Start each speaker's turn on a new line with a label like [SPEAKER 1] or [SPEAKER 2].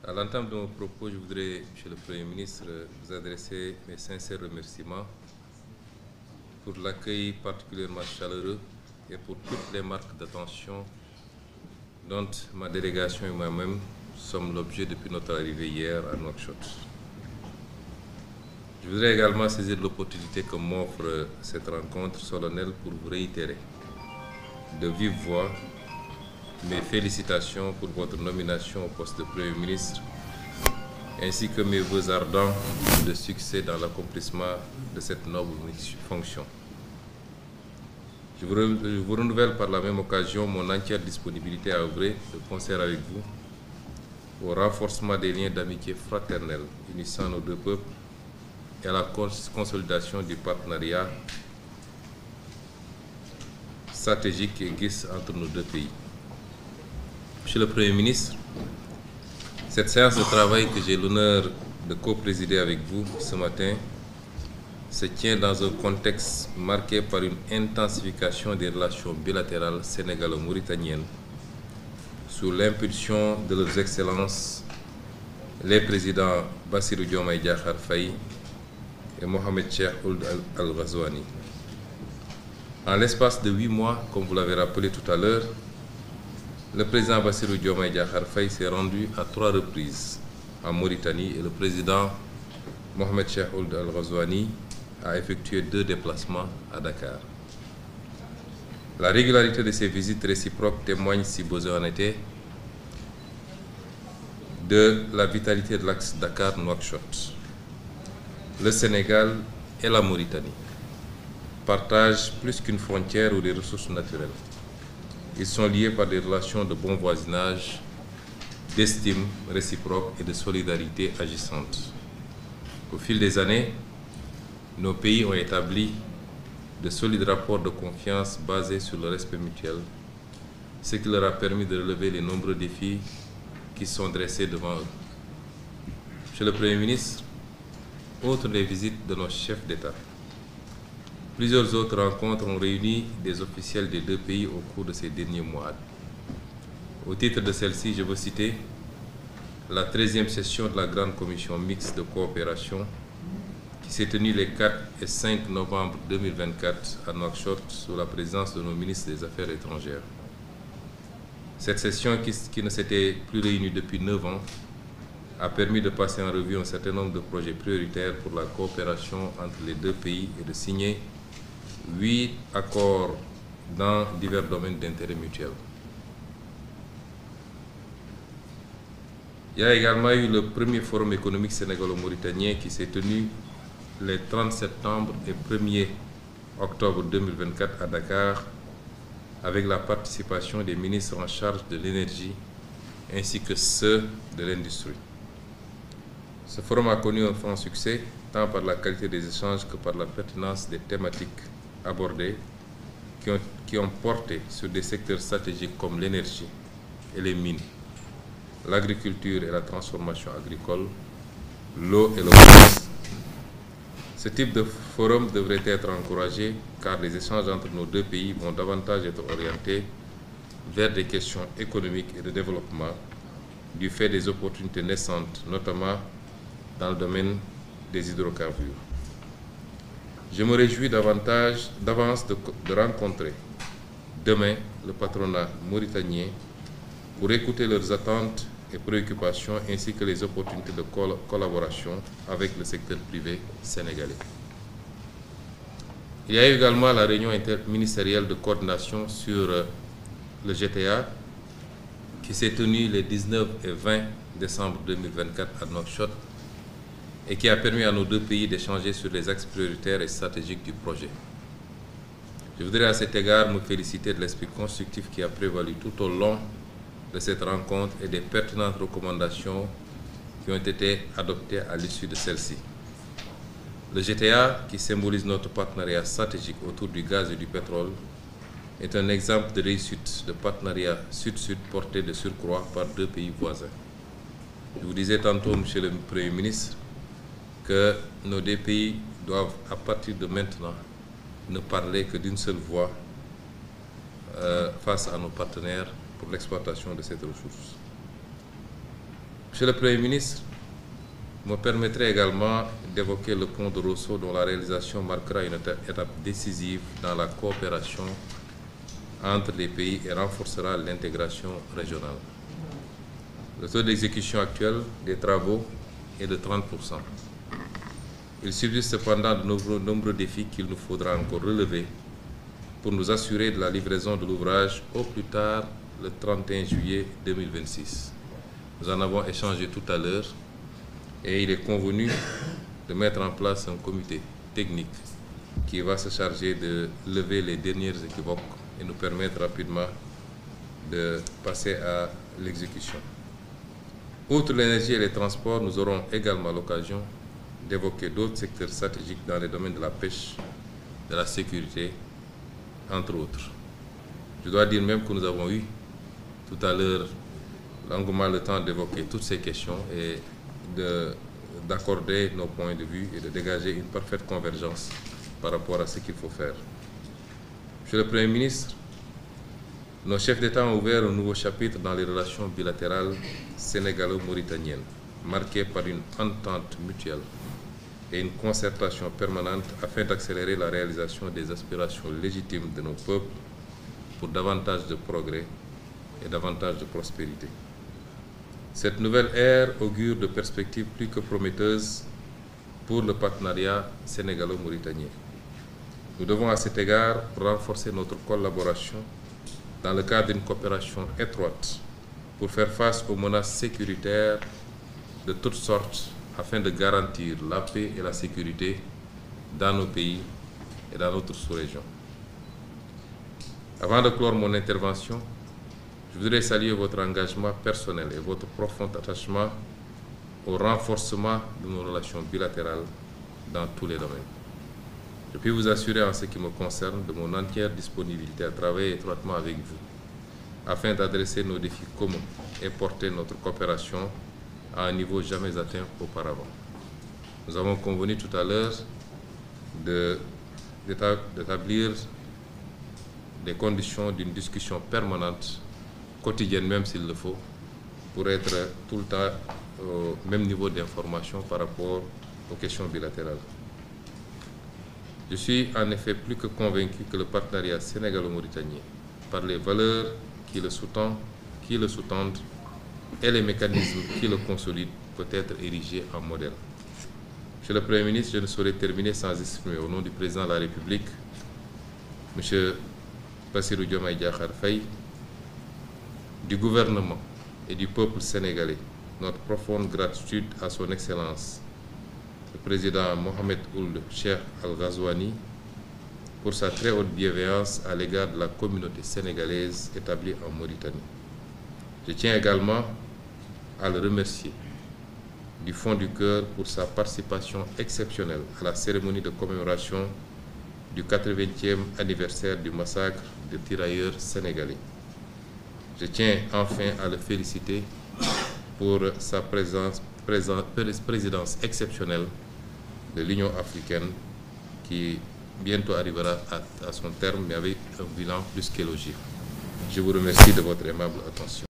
[SPEAKER 1] À l'entame de mon propos, je voudrais, Monsieur le Premier ministre, vous adresser mes sincères remerciements pour l'accueil particulièrement chaleureux et pour toutes les marques d'attention dont ma délégation et moi-même sommes l'objet depuis notre arrivée hier à Nouakchott. Je voudrais également saisir l'opportunité que m'offre cette rencontre solennelle pour vous réitérer de vive voix mes félicitations pour votre nomination au poste de Premier ministre, ainsi que mes vœux ardents de succès dans l'accomplissement de cette noble fonction. Je vous renouvelle par la même occasion mon entière disponibilité à œuvrer de concert avec vous au renforcement des liens d'amitié fraternelle unissant nos deux peuples et à la consolidation du partenariat stratégique qui existe entre nos deux pays. Monsieur le Premier ministre, cette séance de travail que j'ai l'honneur de co-présider avec vous ce matin se tient dans un contexte marqué par une intensification des relations bilatérales sénégalo-mauritaniennes sous l'impulsion de leurs excellences les présidents Bassirou Diomaye Diakhar Faye et Mohamed Cheikh Ould Al Ghazouani. En l'espace de 8 mois, comme vous l'avez rappelé tout à l'heure, le président Bassirou Diomaye Diakhar Faye s'est rendu à 3 reprises en Mauritanie et le président Mohamed Cheikh Ould Al Ghazouani a effectué 2 déplacements à Dakar. La régularité de ces visites réciproques témoigne, si besoin en était, de la vitalité de l'axe Dakar-Nouakchott. Le Sénégal et la Mauritanie partagent plus qu'une frontière ou des ressources naturelles. Ils sont liés par des relations de bon voisinage, d'estime réciproque et de solidarité agissante. Au fil des années, nos pays ont établi de solides rapports de confiance basés sur le respect mutuel, ce qui leur a permis de relever les nombreux défis qui sont dressés devant eux. Monsieur le Premier ministre, outre les visites de nos chefs d'État, plusieurs autres rencontres ont réuni des officiels des deux pays au cours de ces derniers mois. Au titre de celle-ci, je veux citer la 13e session de la Grande Commission mixte de coopération qui s'est tenue les 4 et 5 novembre 2024 à Nouakchott sous la présidence de nos ministres des Affaires étrangères. Cette session, qui ne s'était plus réunie depuis 9 ans, a permis de passer en revue un certain nombre de projets prioritaires pour la coopération entre les deux pays et de signer 8 accords dans divers domaines d'intérêt mutuel. Il y a également eu le premier forum économique sénégalo-mauritanien qui s'est tenu les 30 septembre et 1er octobre 2024 à Dakar avec la participation des ministres en charge de l'énergie ainsi que ceux de l'industrie. Ce forum a connu un franc succès tant par la qualité des échanges que par la pertinence des thématiques abordées qui ont porté sur des secteurs stratégiques comme l'énergie et les mines, l'agriculture et la transformation agricole, l'eau et le commerce. Ce type de forum devrait être encouragé car les échanges entre nos deux pays vont davantage être orientés vers des questions économiques et de développement du fait des opportunités naissantes, notamment dans le domaine des hydrocarbures. Je me réjouis d'avance de rencontrer demain le patronat mauritanien pour écouter leurs attentes et préoccupations ainsi que les opportunités de collaboration avec le secteur privé sénégalais. Il y a également la réunion interministérielle de coordination sur le GTA qui s'est tenue les 19 et 20 décembre 2024 à Nouakchott et qui a permis à nos deux pays d'échanger sur les axes prioritaires et stratégiques du projet. Je voudrais à cet égard me féliciter de l'esprit constructif qui a prévalu tout au long de cette rencontre et des pertinentes recommandations qui ont été adoptées à l'issue de celle-ci. Le GTA, qui symbolise notre partenariat stratégique autour du gaz et du pétrole, est un exemple de réussite de partenariat sud-sud porté de surcroît par deux pays voisins. Je vous disais tantôt, Monsieur le Premier ministre, que nos deux pays doivent, à partir de maintenant, ne parler que d'une seule voix face à nos partenaires pour l'exploitation de cette ressource. Monsieur le Premier ministre, me permettrez également d'évoquer le pont de Rosso dont la réalisation marquera une étape décisive dans la coopération entre les pays et renforcera l'intégration régionale. Le taux d'exécution actuel des travaux est de 30%. Il subsiste cependant de nombreux défis qu'il nous faudra encore relever pour nous assurer de la livraison de l'ouvrage au plus tard le 31 juillet 2026. Nous en avons échangé tout à l'heure et il est convenu de mettre en place un comité technique qui va se charger de lever les dernières équivoques et nous permettre rapidement de passer à l'exécution. Outre l'énergie et les transports, nous aurons également l'occasion d'évoquer d'autres secteurs stratégiques dans les domaines de la pêche, de la sécurité, entre autres. Je dois dire même que nous avons eu tout à l'heure longuement le temps d'évoquer toutes ces questions et d'accorder nos points de vue et de dégager une parfaite convergence par rapport à ce qu'il faut faire. Monsieur le Premier ministre, nos chefs d'État ont ouvert un nouveau chapitre dans les relations bilatérales sénégalo-mauritaniennes, marquées par une entente mutuelle et une concertation permanente afin d'accélérer la réalisation des aspirations légitimes de nos peuples pour davantage de progrès et davantage de prospérité. Cette nouvelle ère augure de perspectives plus que prometteuses pour le partenariat sénégalo-mauritanien. Nous devons à cet égard renforcer notre collaboration dans le cadre d'une coopération étroite pour faire face aux menaces sécuritaires de toutes sortes afin de garantir la paix et la sécurité dans nos pays et dans notre sous-région. Avant de clore mon intervention, je voudrais saluer votre engagement personnel et votre profond attachement au renforcement de nos relations bilatérales dans tous les domaines. Je puis vous assurer en ce qui me concerne de mon entière disponibilité à travailler étroitement avec vous afin d'adresser nos défis communs et porter notre coopération à un niveau jamais atteint auparavant. Nous avons convenu tout à l'heure d'établir des conditions d'une discussion permanente, quotidienne même s'il le faut, pour être tout le temps au même niveau d'information par rapport aux questions bilatérales. Je suis en effet plus que convaincu que le partenariat sénégalo-mauritanien, par les valeurs qui le sous-tendent et les mécanismes qui le consolident, peut être érigé en modèle. Monsieur le Premier ministre, je ne saurais terminer sans exprimer au nom du Président de la République, M. Bassirou Diomaye Diakhar Faye, du gouvernement et du peuple sénégalais, notre profonde gratitude à son Excellence, le Président Mohamed Ould Cheikh Al Ghazouani, pour sa très haute bienveillance à l'égard de la communauté sénégalaise établie en Mauritanie. Je tiens également à le remercier du fond du cœur pour sa participation exceptionnelle à la cérémonie de commémoration du 80e anniversaire du massacre des tirailleurs sénégalais. Je tiens enfin à le féliciter pour sa présidence exceptionnelle de l'Union africaine qui bientôt arrivera à son terme, mais avec un bilan plus qu'élogieux. Je vous remercie de votre aimable attention.